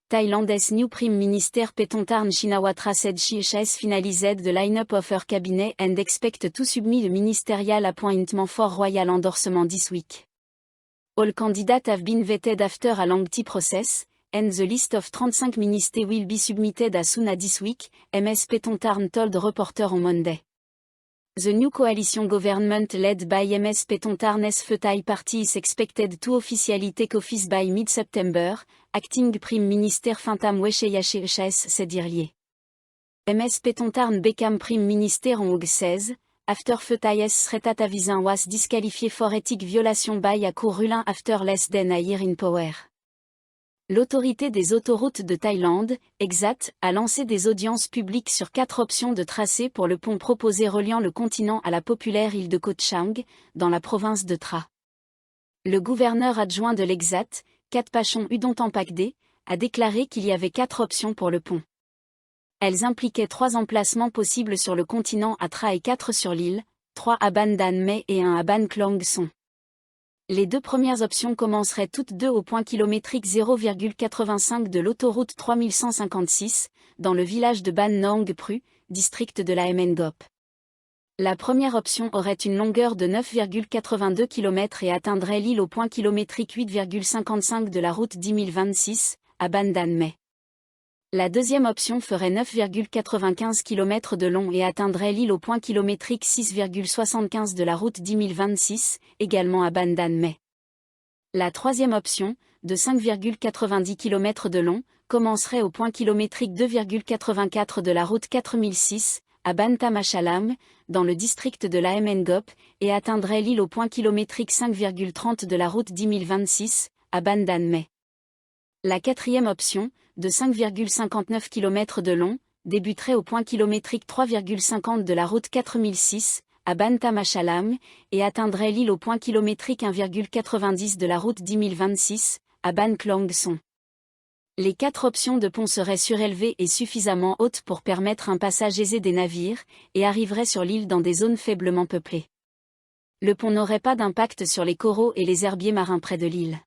Thailand's new Prime Minister Paetongtarn Shinawatra said she has finalized the lineup of her cabinet and expect to submit the ministerial appointment for royal endorsement this week. All candidates have been vetted after a lengthy process, and the list of 35 ministers will be submitted as soon as this week, Ms. Paetongtarn told reporter on Monday. The new coalition government led by Ms. Paetongtarn's Pheu Party is expected to officially take office by mid-September, acting Prime Minister Phinthan Wechayachai said earlier. Ms. Paetongtarn became Prime Minister on August 16, after Pheu Thai's Srettha was disqualified for ethic violation by a court ruling after less than a year in power. L'autorité des autoroutes de Thaïlande, EXAT, a lancé des audiences publiques sur 4 options de tracé pour le pont proposé reliant le continent à la populaire île de Koh Chang, dans la province de Tra. Le gouverneur adjoint de l'EXAT, Katpachon Udontampakde, a déclaré qu'il y avait 4 options pour le pont. Elles impliquaient 3 emplacements possibles sur le continent à Tra et 4 sur l'île, 3 à Ban Dan Mae et 1 à Ban Klong Son. Les 2 premières options commenceraient toutes deux au point kilométrique 0,85 de l'autoroute 3156, dans le village de Ban Nong Pru, district de la Mngop. La première option aurait une longueur de 9,82 km et atteindrait l'île au point kilométrique 8,55 de la route 10026, à Ban Dan Mae. La deuxième option ferait 9,95 km de long et atteindrait l'île au point kilométrique 6,75 de la route 10026, également à Ban Dan Mae. La troisième option, de 5,90 km de long, commencerait au point kilométrique 2,84 de la route 4006, à Ban Tamachalam, dans le district de la Mngop, et atteindrait l'île au point kilométrique 5,30 de la route 10026, à Ban Dan Mae. La quatrième option, de 5,59 km de long, débuterait au point kilométrique 3,50 de la route 4006, à Ban Tamachalam, et atteindrait l'île au point kilométrique 1,90 de la route 10026, à Ban Klong Son. Les 4 options de pont seraient surélevées et suffisamment hautes pour permettre un passage aisé des navires, et arriveraient sur l'île dans des zones faiblement peuplées. Le pont n'aurait pas d'impact sur les coraux et les herbiers marins près de l'île.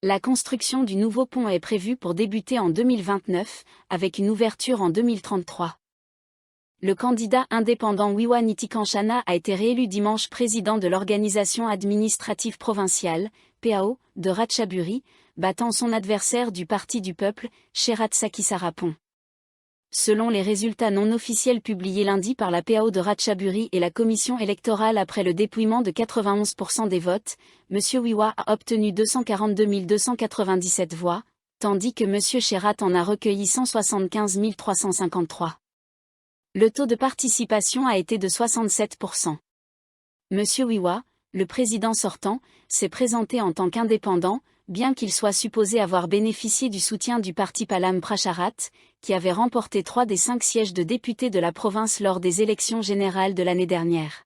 La construction du nouveau pont est prévue pour débuter en 2029, avec une ouverture en 2033. Le candidat indépendant Wiwa Nitikancana a été réélu dimanche président de l'organisation administrative provinciale, PAO, de Ratchaburi, battant son adversaire du Parti du Peuple, Sherat Sakisarapong. Selon les résultats non officiels publiés lundi par la PAO de Ratchaburi et la commission électorale après le dépouillement de 91% des votes, M. Wiwa a obtenu 242 297 voix, tandis que M. Sherat en a recueilli 175 353. Le taux de participation a été de 67%. M. Wiwa, le président sortant, s'est présenté en tant qu'indépendant, bien qu'il soit supposé avoir bénéficié du soutien du parti Palam Pracharat, qui avait remporté 3 des 5 sièges de députés de la province lors des élections générales de l'année dernière.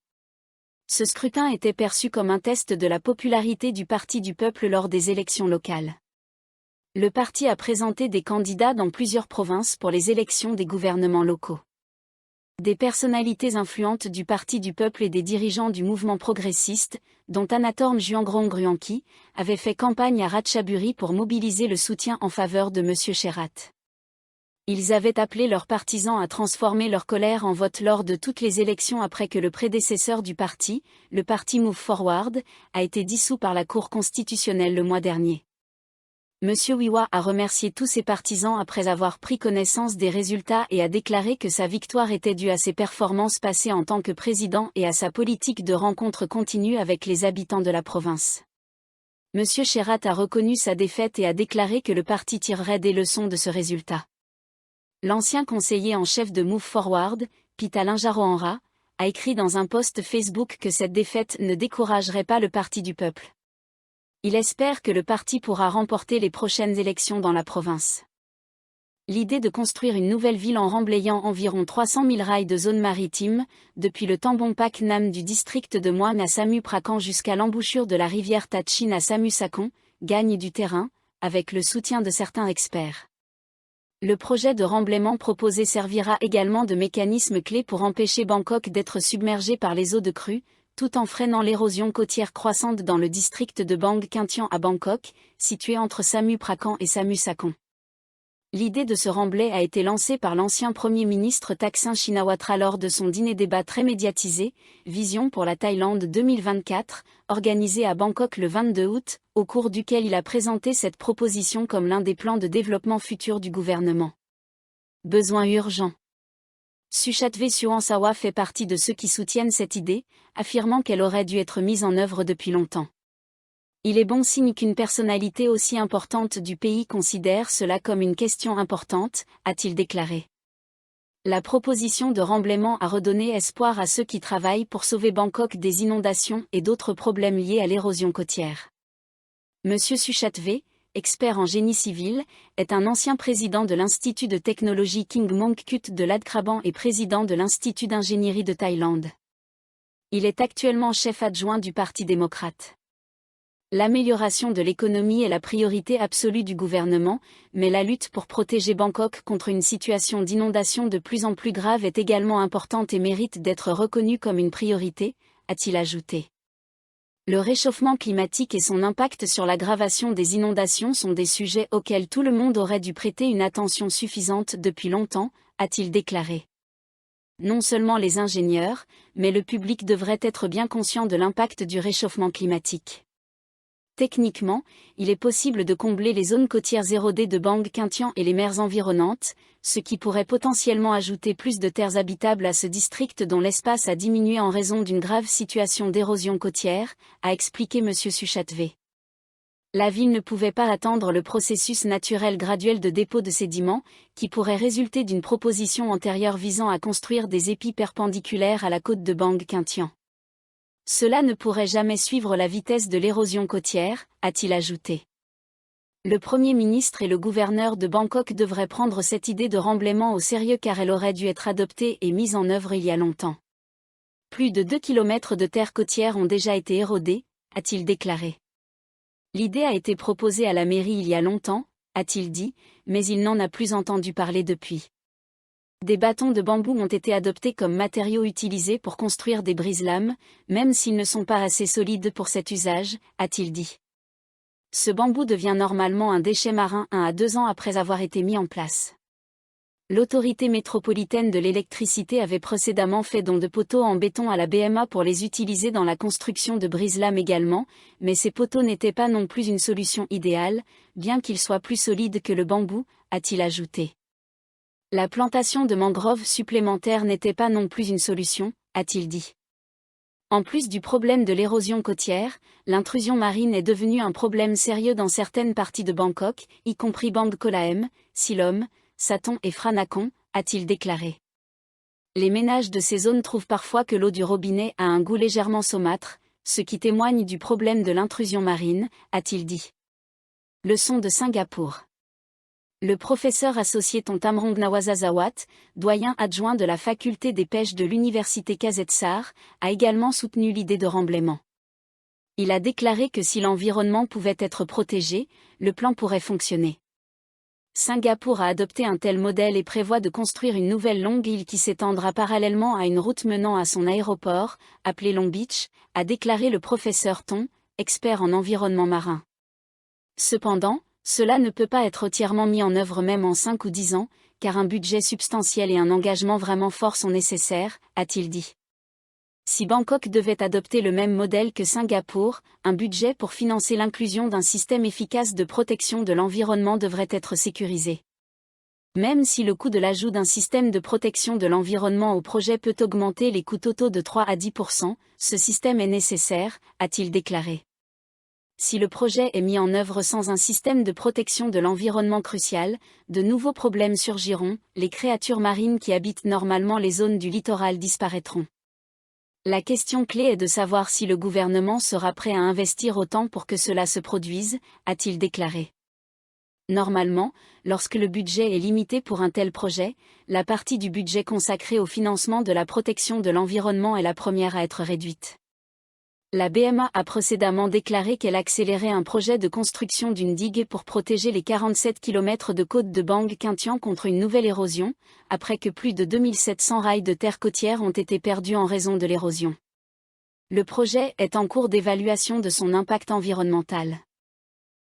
Ce scrutin était perçu comme un test de la popularité du Parti du Peuple lors des élections locales. Le parti a présenté des candidats dans plusieurs provinces pour les élections des gouvernements locaux. Des personnalités influentes du Parti du Peuple et des dirigeants du mouvement progressiste, dont Anatorm Juangrong Ruangki, avaient fait campagne à Ratchaburi pour mobiliser le soutien en faveur de M. Sherat. Ils avaient appelé leurs partisans à transformer leur colère en vote lors de toutes les élections après que le prédécesseur du parti, le parti Move Forward, a été dissous par la Cour constitutionnelle le mois dernier. M. Wiwa a remercié tous ses partisans après avoir pris connaissance des résultats et a déclaré que sa victoire était due à ses performances passées en tant que président et à sa politique de rencontres continues avec les habitants de la province. M. Sherat a reconnu sa défaite et a déclaré que le parti tirerait des leçons de ce résultat. L'ancien conseiller en chef de Move Forward, Pita Linjaroenra, a écrit dans un post Facebook que cette défaite ne découragerait pas le Parti du Peuple. Il espère que le parti pourra remporter les prochaines élections dans la province. L'idée de construire une nouvelle ville en remblayant environ 300 000 rails de zone maritime, depuis le Tambongpak Nam du district de Muan à Samu Prakan jusqu'à l'embouchure de la rivière Tachin à Samu Sakon, gagne du terrain, avec le soutien de certains experts. Le projet de remblaiement proposé servira également de mécanisme clé pour empêcher Bangkok d'être submergé par les eaux de crue, tout en freinant l'érosion côtière croissante dans le district de Bang Krinthian à Bangkok, situé entre Samu Prakan et Samu Sakon. L'idée de ce remblai a été lancée par l'ancien Premier ministre Thaksin Shinawatra lors de son dîner-débat très médiatisé, Vision pour la Thaïlande 2024, organisé à Bangkok le 22 août, au cours duquel il a présenté cette proposition comme l'un des plans de développement futur du gouvernement. Besoin urgent. Suchatve Suansawa fait partie de ceux qui soutiennent cette idée, affirmant qu'elle aurait dû être mise en œuvre depuis longtemps. Il est bon signe qu'une personnalité aussi importante du pays considère cela comme une question importante, a-t-il déclaré. La proposition de remblaiement a redonné espoir à ceux qui travaillent pour sauver Bangkok des inondations et d'autres problèmes liés à l'érosion côtière. Monsieur Suchatve, expert en génie civil, est un ancien président de l'Institut de technologie King Mongkut de l'Adkraban et président de l'Institut d'ingénierie de Thaïlande. Il est actuellement chef adjoint du Parti démocrate. L'amélioration de l'économie est la priorité absolue du gouvernement, mais la lutte pour protéger Bangkok contre une situation d'inondation de plus en plus grave est également importante et mérite d'être reconnue comme une priorité, a-t-il ajouté. Le réchauffement climatique et son impact sur l'aggravation des inondations sont des sujets auxquels tout le monde aurait dû prêter une attention suffisante depuis longtemps, a-t-il déclaré. Non seulement les ingénieurs, mais le public devrait être bien conscient de l'impact du réchauffement climatique. Techniquement, il est possible de combler les zones côtières érodées de Bang Khintian et les mers environnantes, ce qui pourrait potentiellement ajouter plus de terres habitables à ce district dont l'espace a diminué en raison d'une grave situation d'érosion côtière, a expliqué M. Suchatve. La ville ne pouvait pas attendre le processus naturel graduel de dépôt de sédiments, qui pourrait résulter d'une proposition antérieure visant à construire des épis perpendiculaires à la côte de Bang Khintian. Cela ne pourrait jamais suivre la vitesse de l'érosion côtière, a-t-il ajouté. Le Premier ministre et le gouverneur de Bangkok devraient prendre cette idée de remblaiement au sérieux car elle aurait dû être adoptée et mise en œuvre il y a longtemps. Plus de 2 kilomètres de terre côtière ont déjà été érodés, a-t-il déclaré. L'idée a été proposée à la mairie il y a longtemps, a-t-il dit, mais il n'en a plus entendu parler depuis. Des bâtons de bambou ont été adoptés comme matériaux utilisés pour construire des brise-lames, même s'ils ne sont pas assez solides pour cet usage, a-t-il dit. Ce bambou devient normalement un déchet marin 1 à 2 ans après avoir été mis en place. L'autorité métropolitaine de l'électricité avait précédemment fait don de poteaux en béton à la BMA pour les utiliser dans la construction de brise-lames également, mais ces poteaux n'étaient pas non plus une solution idéale, bien qu'ils soient plus solides que le bambou, a-t-il ajouté. La plantation de mangroves supplémentaires n'était pas non plus une solution, a-t-il dit. En plus du problème de l'érosion côtière, l'intrusion marine est devenue un problème sérieux dans certaines parties de Bangkok, y compris Bang Kolaem, Silom, Satong et Phra Nakhon, a-t-il déclaré. Les ménages de ces zones trouvent parfois que l'eau du robinet a un goût légèrement saumâtre, ce qui témoigne du problème de l'intrusion marine, a-t-il dit. Leçon de Singapour. Le professeur associé Tontamrong Nawazazawat, doyen adjoint de la faculté des pêches de l'université KZSAR, a également soutenu l'idée de remblaiement. Il a déclaré que si l'environnement pouvait être protégé, le plan pourrait fonctionner. Singapour a adopté un tel modèle et prévoit de construire une nouvelle longue île qui s'étendra parallèlement à une route menant à son aéroport, appelé Long Beach, a déclaré le professeur Tong, expert en environnement marin. Cependant, cela ne peut pas être entièrement mis en œuvre même en 5 ou 10 ans, car un budget substantiel et un engagement vraiment fort sont nécessaires, a-t-il dit. Si Bangkok devait adopter le même modèle que Singapour, un budget pour financer l'inclusion d'un système efficace de protection de l'environnement devrait être sécurisé. Même si le coût de l'ajout d'un système de protection de l'environnement au projet peut augmenter les coûts totaux de 3 à 10%, ce système est nécessaire, a-t-il déclaré. Si le projet est mis en œuvre sans un système de protection de l'environnement crucial, de nouveaux problèmes surgiront, les créatures marines qui habitent normalement les zones du littoral disparaîtront. La question clé est de savoir si le gouvernement sera prêt à investir autant pour que cela se produise, a-t-il déclaré. Normalement, lorsque le budget est limité pour un tel projet, la partie du budget consacrée au financement de la protection de l'environnement est la première à être réduite. La BMA a précédemment déclaré qu'elle accélérait un projet de construction d'une digue pour protéger les 47 km de côte de Bang Khintian contre une nouvelle érosion, après que plus de 2700 rails de terre côtière ont été perdus en raison de l'érosion. Le projet est en cours d'évaluation de son impact environnemental.